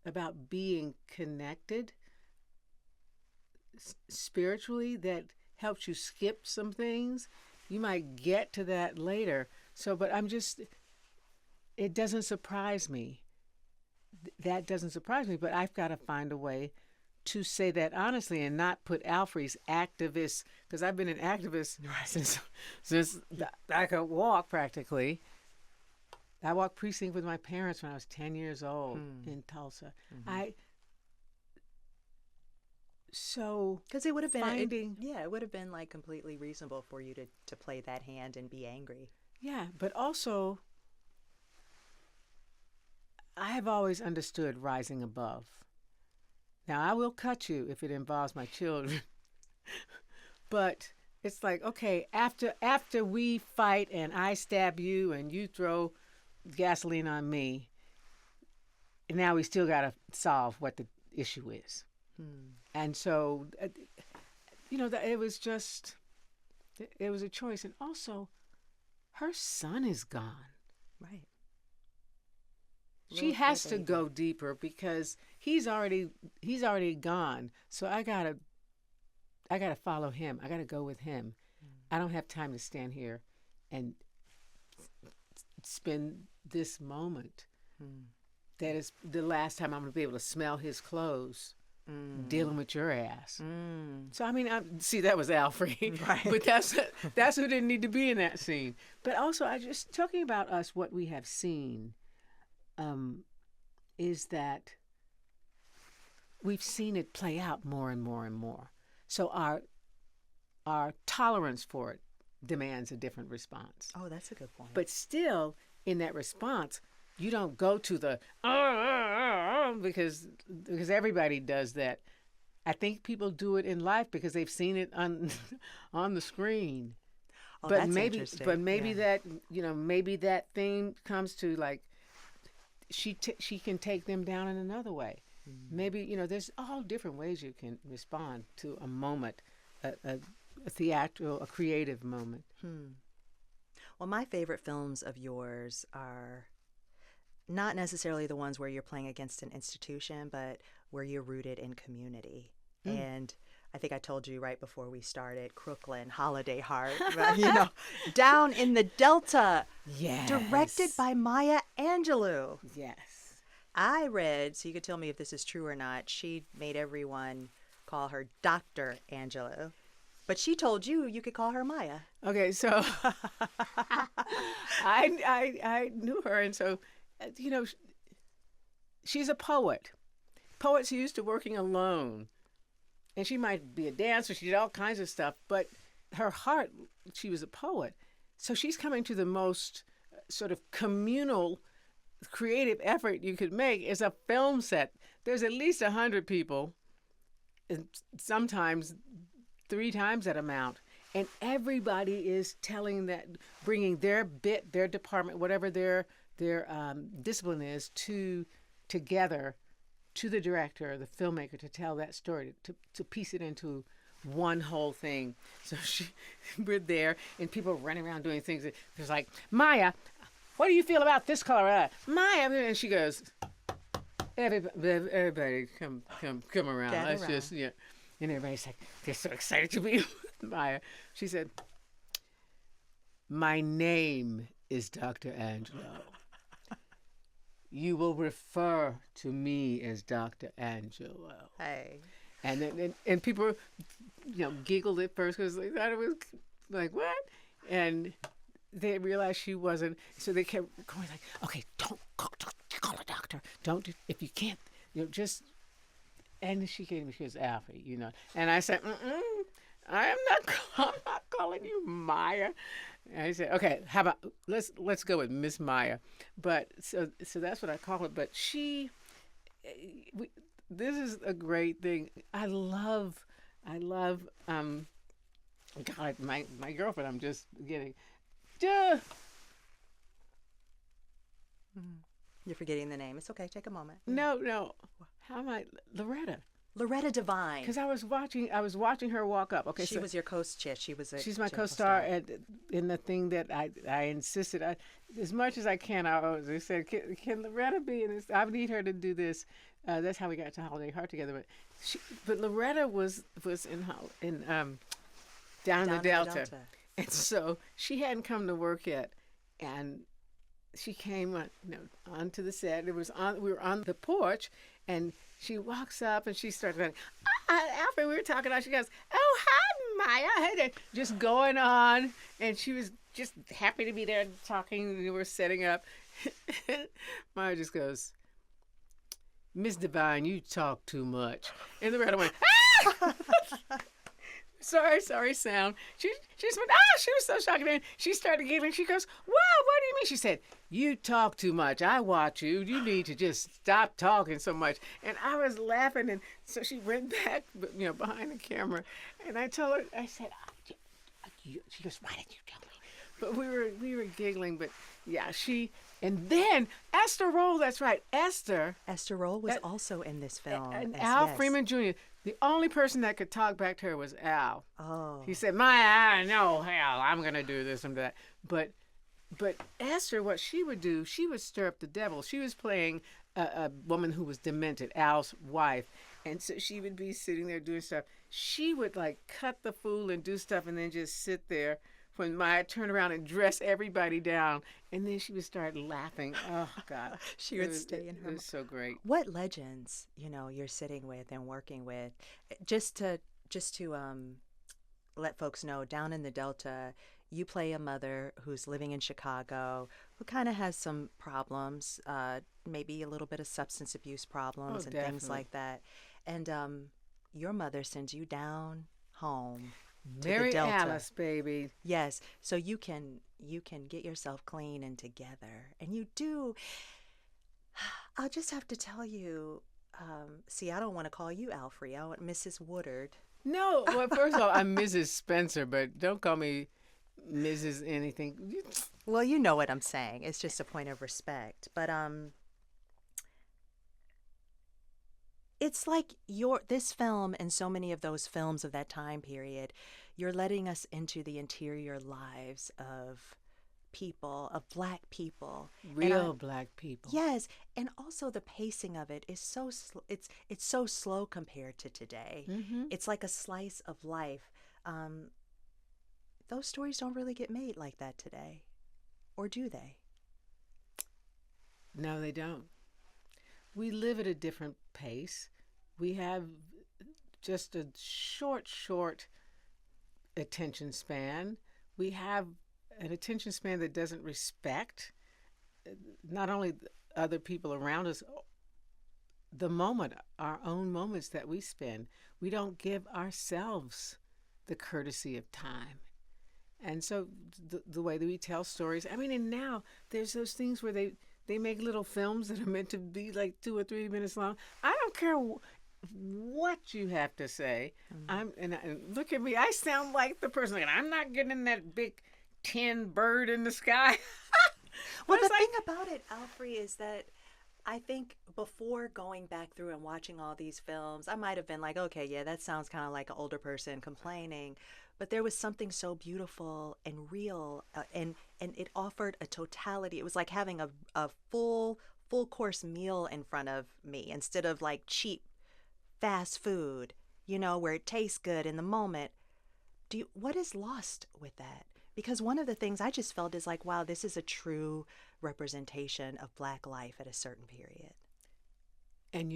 about being connected spiritually that helps you skip some things. You might get to that later. So, but it doesn't surprise me. That doesn't surprise me, but I've got to find a way to say that honestly and not put Alfre's activist, because I've been an activist since I could walk practically. I walked precinct with my parents when I was 10 years old in Tulsa. Mm-hmm. Because it would have been it would have been like completely reasonable for you to play that hand and be angry. Yeah, but also I have always understood rising above. Now, I will cut you if it involves my children. But it's like, okay, after we fight and I stab you and you throw gasoline on me, and now we still got to solve what the issue is. And so, it was a choice. And also, her son is gone. Right. She has to go deeper because he's already gone. So I gotta follow him. I gotta go with him. I don't have time to stand here and spend this moment. That is the last time I'm gonna be able to smell his clothes. Dealing with your ass. So I mean, that was Alfre, right. But that's who didn't need to be in that scene. But also, I just talking about us, what we have seen, is that we've seen it play out more and more and more. So our tolerance for it demands a different response. Oh, that's a good point. But still, in that response, you don't go to the because everybody does that. I think people do it in life because they've seen it on the screen. Oh, but that's maybe, interesting. but maybe Yeah. that maybe that theme comes to like she can take them down in another way. Maybe there's all different ways you can respond to a moment, a theatrical, a creative moment. Well, my favorite films of yours are not necessarily the ones where you're playing against an institution, but where you're rooted in community. And I think I told you right before we started, Crooklyn, Holiday Heart, but, down in the Delta, Yes. directed by Maya Angelou. Yes. I read, so you could tell me if this is true or not, she made everyone call her Dr. Angelou. But she told you could call her Maya. Okay, so I knew her, and so she's a poet. Poets are used to working alone, and she might be a dancer. She did all kinds of stuff, but her heart, she was a poet. So she's coming to the most sort of communal, creative effort you could make is a film set. There's at least 100 people, and sometimes 3 times that amount. And everybody is bringing their bit, their department, whatever their discipline is, together to the director, the filmmaker, to tell that story, to piece it into one whole thing. So we're there, and people are running around doing things. There's like, Maya, what do you feel about this color? Maya, and she goes, everybody come around. Gather Let's around. just, and everybody's like, they're so excited to be with Maya. She said, my name is Dr. Angelo. You will refer to me as Dr. Angelo. Hey. And people, giggled at first because they thought it was like, what? And they realized she wasn't. So they kept going like, okay, don't call a doctor. Don't, if you can't, just. And she came to me, she goes, Alfre, And I said, I'm not calling you Maya. And I said, okay, how about let's go with Miss Maya. But so that's what I call her. But this is a great thing. I love, God, my girlfriend. I'm just getting, You're forgetting the name. It's okay. Take a moment. no. How am I, Loretta Devine. Because I was watching her walk up. Okay, She was your co-star. She's my co-star in the thing that I insisted. As much as I can, I always said, can Loretta be in this? I need her to do this. That's how we got to Holiday Heart together. But Loretta was in down in the Delta, and so she hadn't come to work yet, and she came onto the set. We were on the porch, and she walks up and she starts going, Alfre, we were talking about. She goes, oh, hi, Maya. Just going on. And she was just happy to be there talking. We were setting up. Maya just goes, Miss Devine, you talk too much. And the Loretta went, ah! Sorry, sound. She just went, she was so shocked. And she started giggling. She goes, wow, what do you mean? She said, you talk too much. I watch you. You need to just stop talking so much. And I was laughing. And so she went back, behind the camera. And I told her, I said, she goes, why did you tell me? But we were giggling. But yeah, and then Esther Roll, that's right. Esther Roll was also in this film. And Al Freeman Jr., the only person that could talk back to her was Al. Oh. He said, Maya, I know, hell, I'm going to do this and that. But Esther, what she would do, she would stir up the devil. She was playing a woman who was demented, Al's wife. And so she would be sitting there doing stuff. She would cut the fool and do stuff and then just sit there when Maya turned around and dress everybody down. And then she would start laughing. Oh, God. She would stay in her. It was so great. What legends, you're sitting with and working with? Just to let folks know, down in the Delta, you play a mother who's living in Chicago, who kind of has some problems, maybe a little bit of substance abuse problems and things like that. And your mother sends you down home to Mary the Delta. Alice, baby. Yes, so you can get yourself clean and together, and you do. I'll just have to tell you. I don't want to call you Alfre. I want Mrs. Woodard. No, well, first of all, I'm Mrs. Spencer, but don't call me Mrs. Anything. Well, you know what I'm saying. It's just a point of respect. But it's like this film and so many of those films of that time period, you're letting us into the interior lives of people, of Black people. Real Black people. Yes, and also the pacing of it is so it's so slow compared to today. It's like a slice of life. Those stories don't really get made like that today, or do they? No, they don't. We live at a different pace. We have just a short attention span. We have an attention span that doesn't respect not only other people around us, the moment, our own moments that we spend. We don't give ourselves the courtesy of time. And so the way that we tell stories, I mean, and now there's those things where they make little films that are meant to be like 2 or 3 minutes long. I don't care what you have to say. And look at me. I sound like the person. Like, I'm not getting in that big tin bird in the sky. Well, the thing about it, Alfre, is that I think before going back through and watching all these films, I might have been like, okay, yeah, that sounds kind of like an older person complaining. But there was something so beautiful and real, and it offered a totality. It was like having a full course meal in front of me instead of like cheap fast food, where it tastes good in the moment. What is lost with that? Because one of the things I just felt is like, wow, this is a true representation of Black life at a certain period. And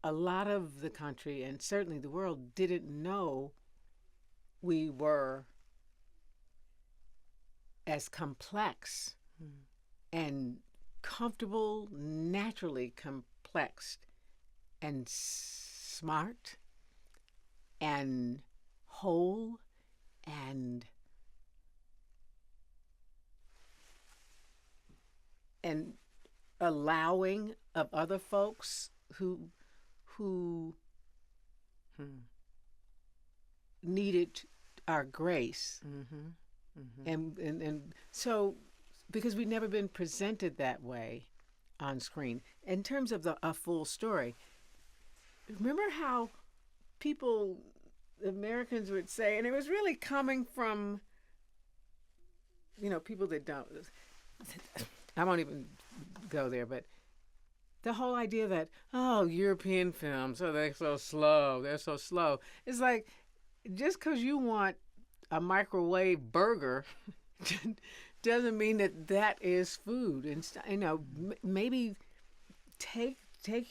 a lot of the country and certainly the world didn't know we were as complex and comfortable, naturally complex and smart and whole and allowing of other folks who needed our grace. And so because we've never been presented that way on screen in terms of a full story. Remember how Americans would say, and it was really coming from people that don't, I won't even go there, but the whole idea that, European films, they're so slow. It's like, just because you want a microwave burger doesn't mean that is food. And maybe take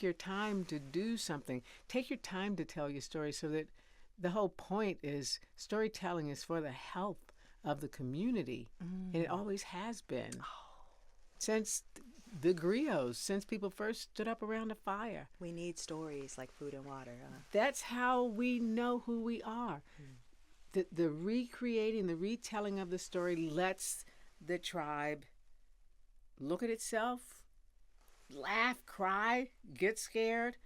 your time to do something. Take your time to tell your story, so that the whole point is storytelling is for the health of the community, and it always has been since the griots, since people first stood up around a fire. We need stories like food and water. That's how we know who we are. The recreating, the retelling of the story lets the tribe look at itself, laugh, cry, get scared,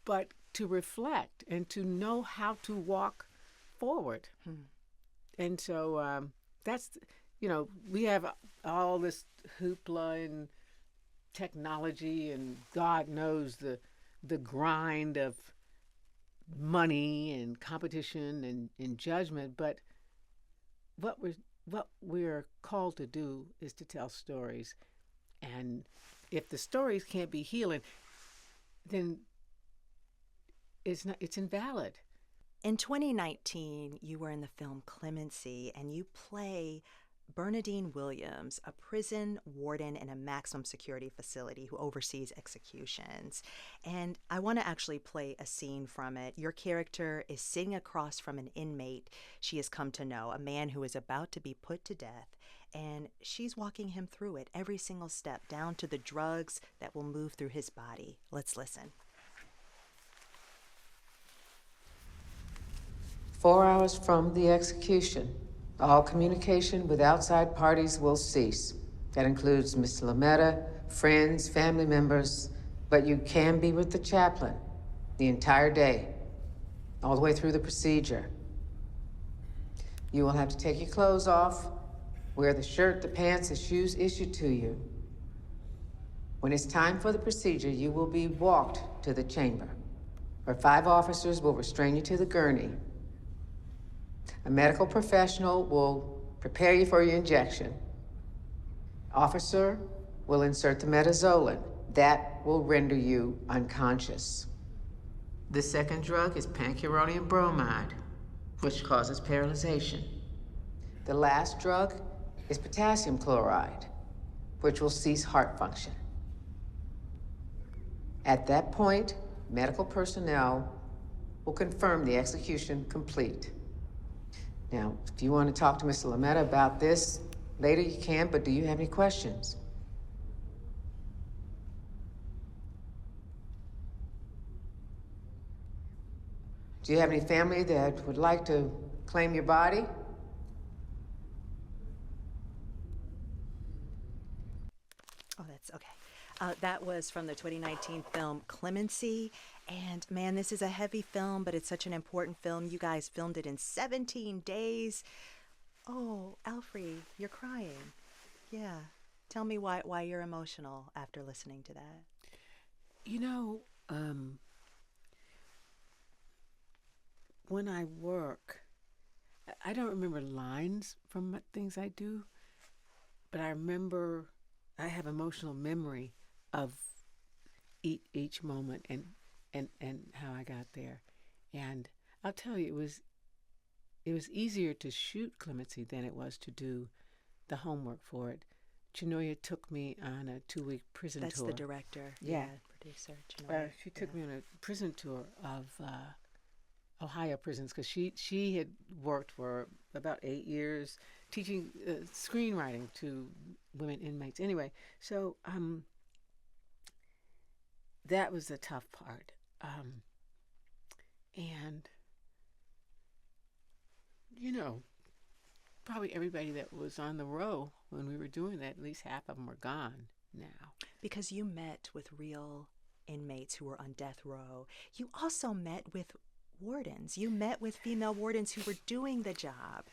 but to reflect and to know how to walk forward. And so that's, we have all this hoopla and technology and God knows the grind of money and competition and judgment, but what we're called to do is to tell stories. And if the stories can't be healing, then it's invalid. In 2019, you were in the film Clemency, and you play Bernadine Williams, a prison warden in a maximum security facility who oversees executions. And I want to actually play a scene from it. Your character is sitting across from an inmate she has come to know, a man who is about to be put to death. And she's walking him through it, every single step, down to the drugs that will move through his body. Let's listen. 4 hours from the execution, all communication with outside parties will cease. That includes Miss Lametta, friends, family members, but you can be with the chaplain the entire day, all the way through the procedure. You will have to take your clothes off, wear the shirt, the pants, the shoes issued to you. When it's time for the procedure, you will be walked to the chamber, where 5 officers will restrain you to the gurney. A medical professional will prepare you for your injection. Officer will insert the metazolin. That will render you unconscious. The second drug is pancuronium bromide, which causes paralyzation. The last drug is potassium chloride, which will cease heart function. At that point, medical personnel will confirm the execution complete. Now, if you want to talk to Mr. Lametta about this later, you can, but do you have any questions? Do you have any family that would like to claim your body? Oh, that's okay. That was from the 2019 film Clemency. And man, this is a heavy film, but it's such an important film. You guys filmed it in 17 days. Oh, Alfre, you're crying. Yeah. Tell me why you're emotional after listening to that. You know, when I work, I don't remember lines from things I do, but I remember I have emotional memory of each moment and how I got there. And I'll tell you, it was easier to shoot Clemency than it was to do the homework for it. Chinoya took me on a 2-week prison tour. That's the director. Yeah. Producer. Chinoya. She took me on a prison tour of Ohio prisons because she had worked for about 8 years teaching screenwriting to women inmates. Anyway, so that was the tough part. And, you know, probably everybody that was on the row when we were doing that, at least half of them are gone now. Because you met with real inmates who were on death row. You also met with wardens. You met with female wardens who were doing the job.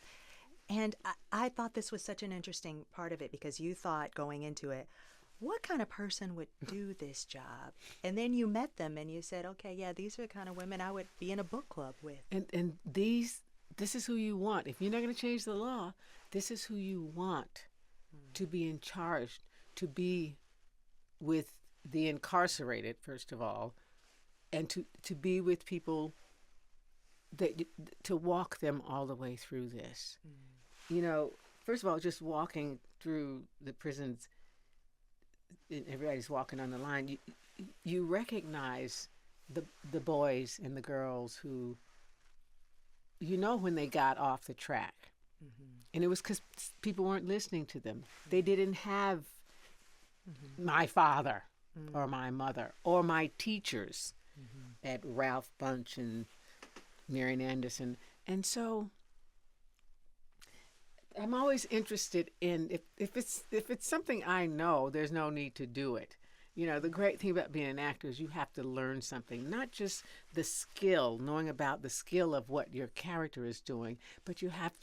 And I thought this was such an interesting part of it because you thought going into it, what kind of person would do this job? And then you met them and you said, okay, yeah, these are the kind of women I would be in a book club with. And this is who you want. If you're not going to change the law, this is who you want to be in charge, to be with the incarcerated, first of all, and to be with people that to walk them all the way through this. You know, first of all, just walking through the prisons, everybody's walking on the line. You recognize the boys and the girls who, you know, when they got off the track, and it was because people weren't listening to them. They didn't have my father or my mother or my teachers at Ralph Bunch and Marian Anderson. And so I'm always interested in if it's something I know, there's no need to do it. You know, the great thing about being an actor is you have to learn something, not just the skill, knowing about the skill of what your character is doing, but you got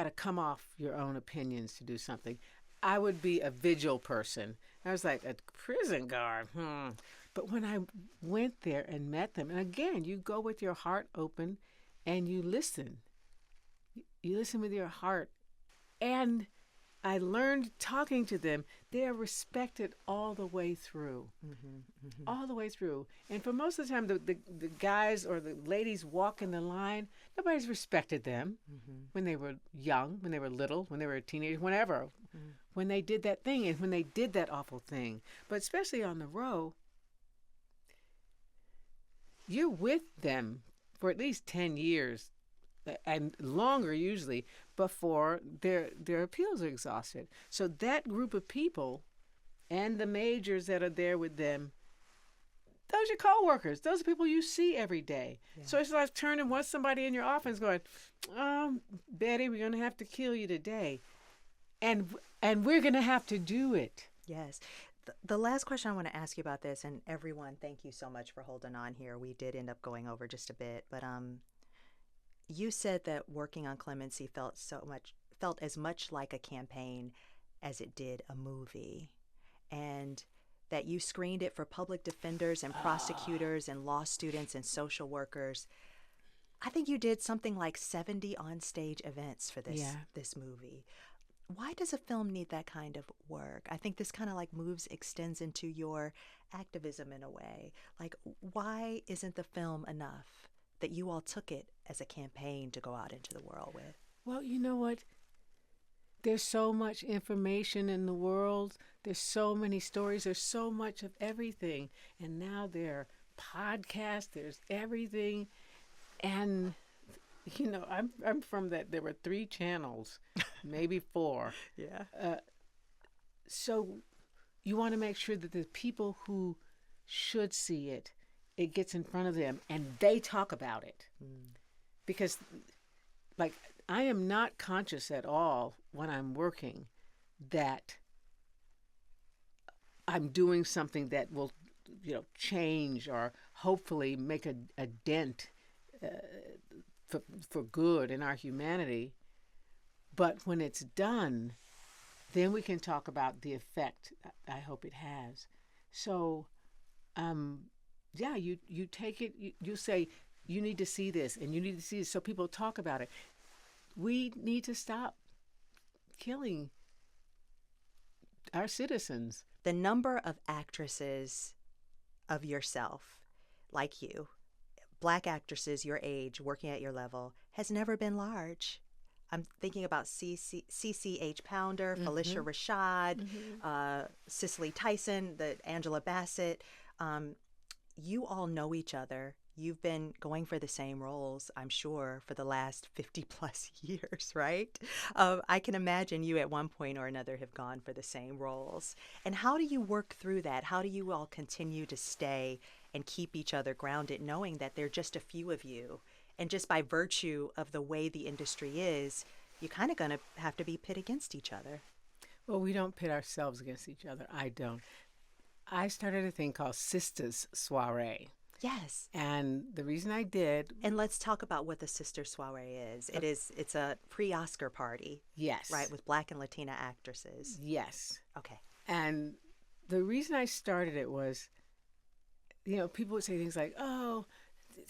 to come off your own opinions to do something. I would be a vigil person. I was like, a prison guard, But when I went there and met them, and again, you go with your heart open and you listen. You listen with your heart. And I learned talking to them, they are respected all the way through. All the way through. And for most of the time, the guys or the ladies walking the line, nobody's respected them when they were young, when they were little, when they were a teenager, whenever. When they did that thing and when they did that awful thing. But especially on the row, you're with them for at least 10 years and longer usually before their appeals are exhausted. So that group of people and the majors that are there with them, those are your co-workers. Those are people you see every day. Yeah. So it's like turning once somebody in your office going, Betty, we're going to have to kill you today. And we're going to have to do it. Yes. The last question I want to ask you about this, and everyone, thank you so much for holding on here. We did end up going over just a bit, but You said that working on Clemency felt as much like a campaign as it did a movie, and that you screened it for public defenders and prosecutors and law students and social workers. I think you did something like 70 on-stage events for this movie. Why does a film need that kind of work? I think this kind of like extends into your activism in a way. Like, why isn't the film enough that you all took it as a campaign to go out into the world with? Well, you know what? There's so much information in the world. There's so many stories. There's so much of everything. And now there are podcasts. There's everything. And, you know, I'm from that. There were 3 channels, maybe 4. Yeah. So you want to make sure that the people who should see it, it gets in front of them and they talk about it. Because, like, I am not conscious at all when I'm working that I'm doing something that will, you know, change or hopefully make a dent for good in our humanity. But when it's done, then we can talk about the effect I hope it has. So, yeah, you take it, you say, you need to see this and you need to see this, so people talk about it. We need to stop killing our citizens. The number of actresses of yourself, like you, Black actresses your age, working at your level, has never been large. I'm thinking about CCH Pounder, Felicia Rashad, Cicely Tyson, the Angela Bassett. You all know each other. You've been going for the same roles, I'm sure, for the last 50 plus years, right? I can imagine you at one point or another have gone for the same roles. And how do you work through that? How do you all continue to stay and keep each other grounded, knowing that there are just a few of you? And just by virtue of the way the industry is, you're kind of going to have to be pit against each other. Well, we don't pit ourselves against each other. I don't. I started a thing called Sistahs Soiree. Yes. And the reason I did... And let's talk about what the Sistahs Soiree is. It's a pre-Oscar party. Yes. Right, with Black and Latina actresses. Yes. Okay. And the reason I started it was, you know, people would say things like, oh,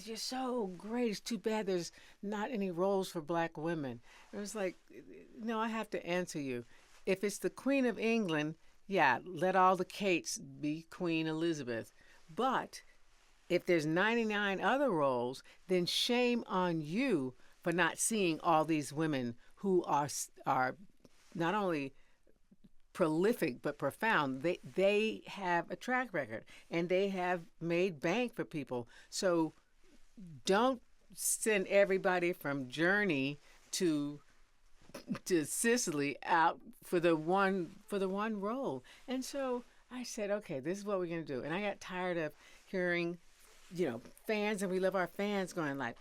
you're so great. It's too bad there's not any roles for Black women. It was like, no, I have to answer you. If it's the Queen of England, yeah, let all the Kates be Queen Elizabeth. But if there's 99 other roles, then shame on you for not seeing all these women who are not only prolific but profound. They have a track record and they have made bank for people. So don't send everybody from Journey to Sicily out for the one role. And so I said, okay, this is what we're going to do. And I got tired of hearing, you know, fans, and we love our fans, going like,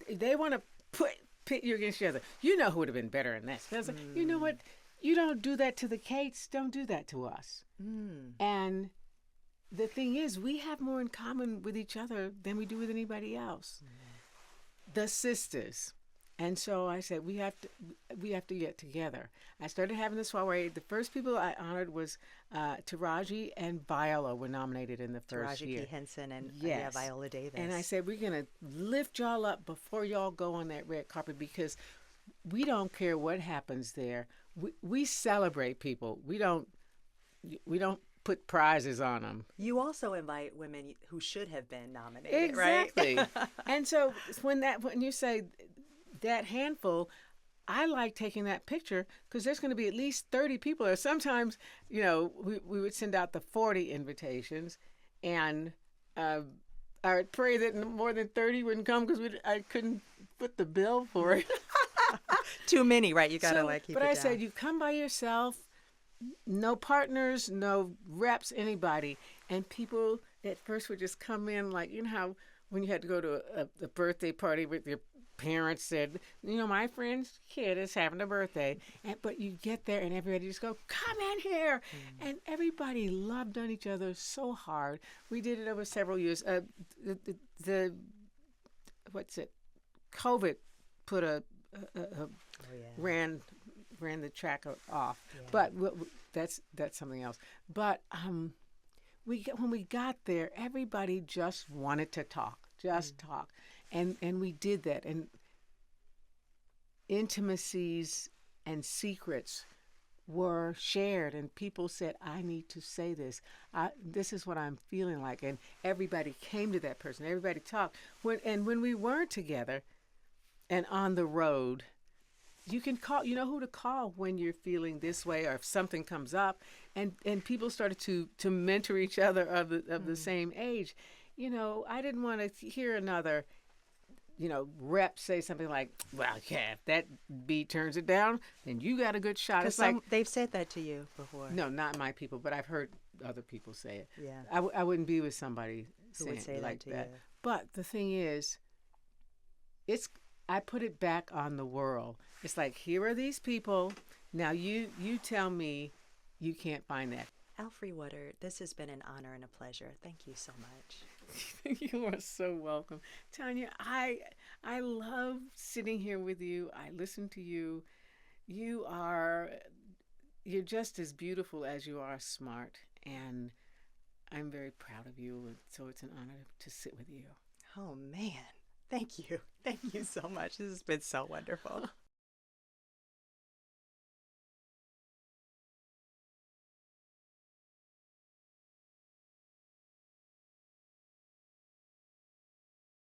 they want to pit you against each other. You know who would have been better in this. Like, you know what? You don't do that to the Kates. Don't do that to us. And the thing is, we have more in common with each other than we do with anybody else. The sisters. And so I said, we have to get together. I started having the soiree. The first people I honored was Taraji and Viola were nominated in the first year. Taraji P. Henson and Viola Davis. And I said, we're going to lift y'all up before y'all go on that red carpet, because we don't care what happens there. We celebrate people. We don't put prizes on them. You also invite women who should have been nominated, right? Exactly. And so when you say that handful, I like taking that picture because there's going to be at least 30 people there. Sometimes, you know, we would send out the 40 invitations, and I would pray that more than 30 wouldn't come because I couldn't put the bill for it. Too many, right? You got to keep it down. But I said, you come by yourself, no partners, no reps, anybody. And people at first would just come in like, you know how when you had to go to a birthday party with your parents said, you know, my friend's kid is having a birthday. But you get there and everybody just go, come in here. And everybody loved on each other so hard. We did it over several years. COVID put Oh, yeah. ran the track off. Yeah. But that's something else. But when we got there, everybody just wanted to talk, talk, and we did that. And intimacies and secrets were shared, and people said, I need to say this. This is what I'm feeling like. And everybody came to that person. Everybody talked. When we weren't together and on the road, you can call, you know who to call when you're feeling this way or if something comes up. And people started to mentor each other of the same age. You know, I didn't want to hear another rep say something like, well, yeah, if that beat turns it down, then you got a good shot. It's like, they've said that to you before. no, not my people, but I've heard other people say it. Yeah. I wouldn't be with somebody Who saying would say it that like to that. you? But the thing is, I put it back on the world. It's like, here are these people. Now you tell me you can't find that. Alfre Woodard, this has been an honor and a pleasure. Thank you so much. You are so welcome. Tonya, I love sitting here with you. I listen to you. You're just as beautiful as you are smart, and I'm very proud of you. So it's an honor to sit with you. Oh, man. Thank you. Thank you so much. This has been so wonderful.